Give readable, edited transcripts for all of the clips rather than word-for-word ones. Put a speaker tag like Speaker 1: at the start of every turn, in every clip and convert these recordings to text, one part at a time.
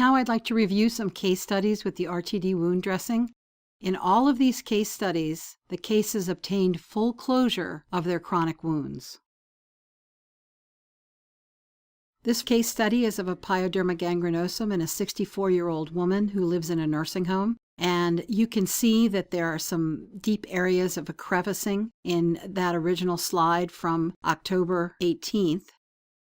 Speaker 1: Now I'd like to review some case studies with the RTD wound dressing. In all of these case studies, the cases obtained full closure of their chronic wounds. This case study is of a pyoderma gangrenosum in a 64-year-old woman who lives in a nursing home. And you can see that there are some deep areas of a crevicing in that original slide from October 18th.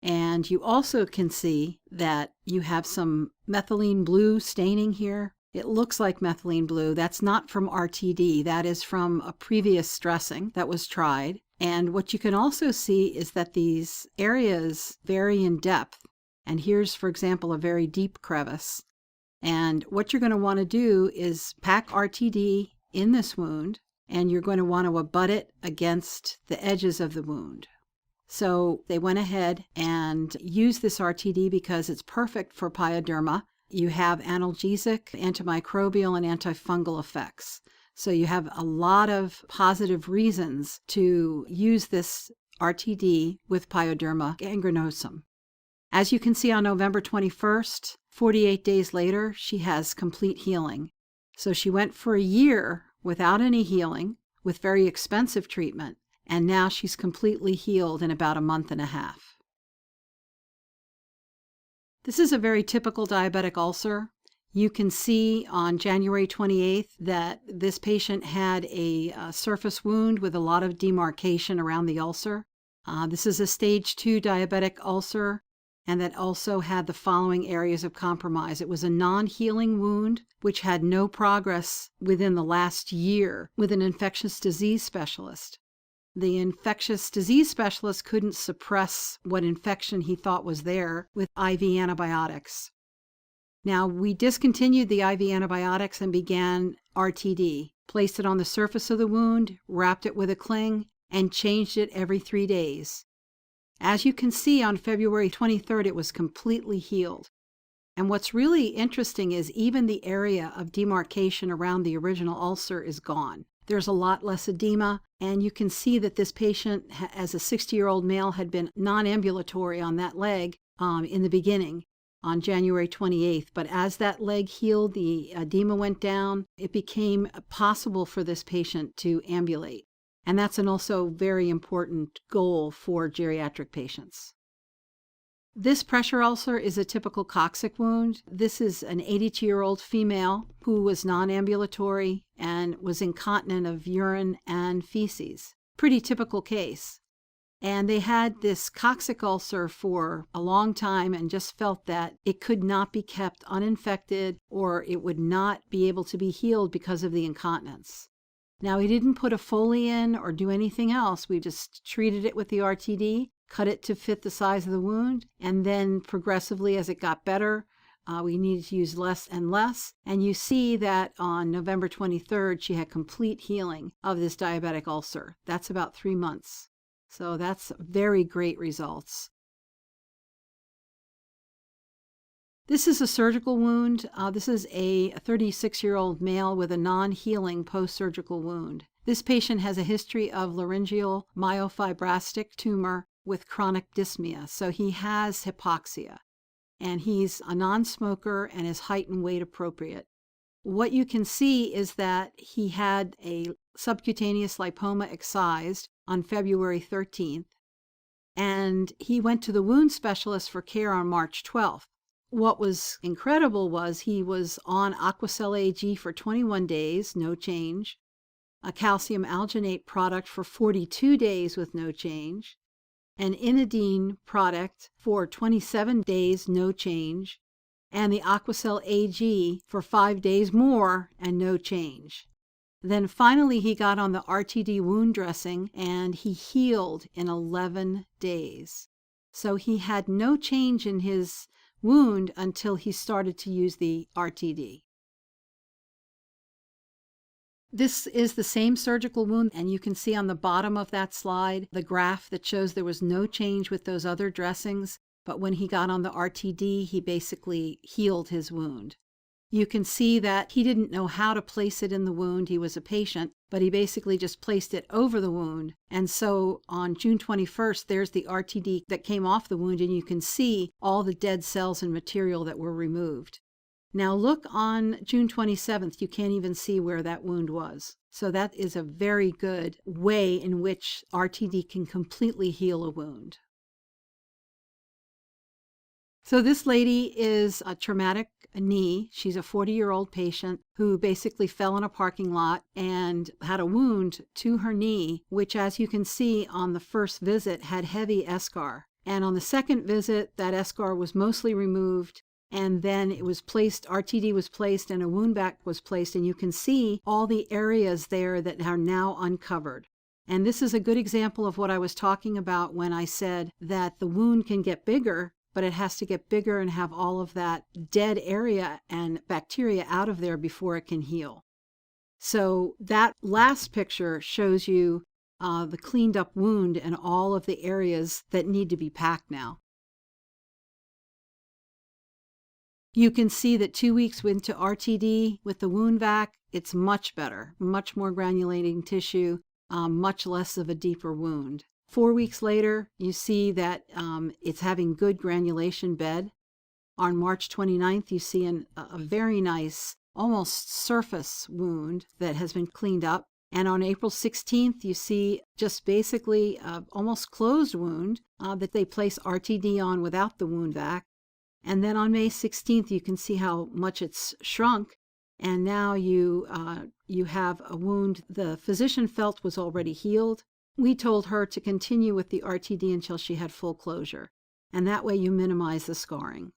Speaker 1: And you also can see that you have some methylene blue staining here. It looks like methylene blue. That's not from RTD. That is from a previous dressing that was tried. And what you can also see is that these areas vary in depth. And here's, for example, a very deep crevice. And what you're going to want to do is pack RTD in this wound, and you're going to want to abut it against the edges of the wound. So they went ahead and used this RTD because it's perfect for pyoderma. You have analgesic, antimicrobial, and antifungal effects. So you have a lot of positive reasons to use this RTD with pyoderma gangrenosum. As you can see on November 21st, 48 days later, she has complete healing. So she went for a year without any healing, with very expensive treatment, and now she's completely healed in about a month and a half. This is a very typical diabetic ulcer. You can see on January 28th that this patient had a surface wound with a lot of demarcation around the ulcer. This is a stage 2 diabetic ulcer, and that also had the following areas of compromise. It was a non-healing wound, which had no progress within the last year with an infectious disease specialist. The infectious disease specialist couldn't suppress what infection he thought was there with IV antibiotics. Now, we discontinued the IV antibiotics and began RTD, placed it on the surface of the wound, wrapped it with a cling, and changed it every 3 days. As you can see, on February 23rd, it was completely healed. And what's really interesting is even the area of demarcation around the original ulcer is gone. There's a lot less edema, and you can see that this patient, as a 60-year-old male, had been non-ambulatory on that leg in the beginning on January 28th. But as that leg healed, the edema went down, it became possible for this patient to ambulate. And that's an also very important goal for geriatric patients. This pressure ulcer is a typical coccyx wound. This is an 82-year-old female who was non-ambulatory and was incontinent of urine and feces. Pretty typical case. And they had this coccyx ulcer for a long time and just felt that it could not be kept uninfected or it would not be able to be healed because of the incontinence. Now, we didn't put a Foley in or do anything else. We just treated it with the RTD, cut it to fit the size of the wound, and then progressively as it got better, we needed to use less and less. And you see that on November 23rd, she had complete healing of this diabetic ulcer. That's about 3 months. So that's very great results. This is a surgical wound. This is a 36-year-old male with a non-healing post-surgical wound. This patient has a history of laryngeal myofibroblastic tumor with chronic dyspnea, so he has hypoxia. And he's a non-smoker and is height and weight appropriate. What you can see is that he had a subcutaneous lipoma excised on February 13th, and he went to the wound specialist for care on March 12th. What was incredible was he was on Aquacel AG for 21 days, no change, a calcium alginate product for 42 days with no change, an Inidine product for 27 days, no change, and the Aquacel AG for 5 days more and no change. Then finally he got on the RTD wound dressing and he healed in 11 days. So he had no change in his wound until he started to use the RTD. This is the same surgical wound, and you can see on the bottom of that slide the graph that shows there was no change with those other dressings, but when he got on the RTD, he basically healed his wound. You can see that he didn't know how to place it in the wound. He was a patient, but he basically just placed it over the wound. And so on June 21st, there's the RTD that came off the wound, and you can see all the dead cells and material that were removed. Now look on June 27th, you can't even see where that wound was. So that is a very good way in which RTD can completely heal a wound. So this lady is a traumatic knee. She's a 40-year-old patient who basically fell in a parking lot and had a wound to her knee, which, as you can see on the first visit, had heavy eschar. And on the second visit, that eschar was mostly removed, and then it was placed, RTD was placed, and a wound vac was placed, and you can see all the areas there that are now uncovered. And this is a good example of what I was talking about when I said that the wound can get bigger, but it has to get bigger and have all of that dead area and bacteria out of there before it can heal. So that last picture shows you the cleaned up wound and all of the areas that need to be packed now. You can see that 2 weeks into RTD with the wound vac, it's much better, much more granulating tissue, much less of a deeper wound. 4 weeks later, you see that it's having good granulation bed. On March 29th, you see a very nice, almost surface wound that has been cleaned up. And on April 16th, you see just basically an almost closed wound that they place RTD on without the wound vac. And then on May 16th, you can see how much it's shrunk. And now you have a wound the physician felt was already healed. We told her to continue with the RTD until she had full closure, and that way you minimize the scarring.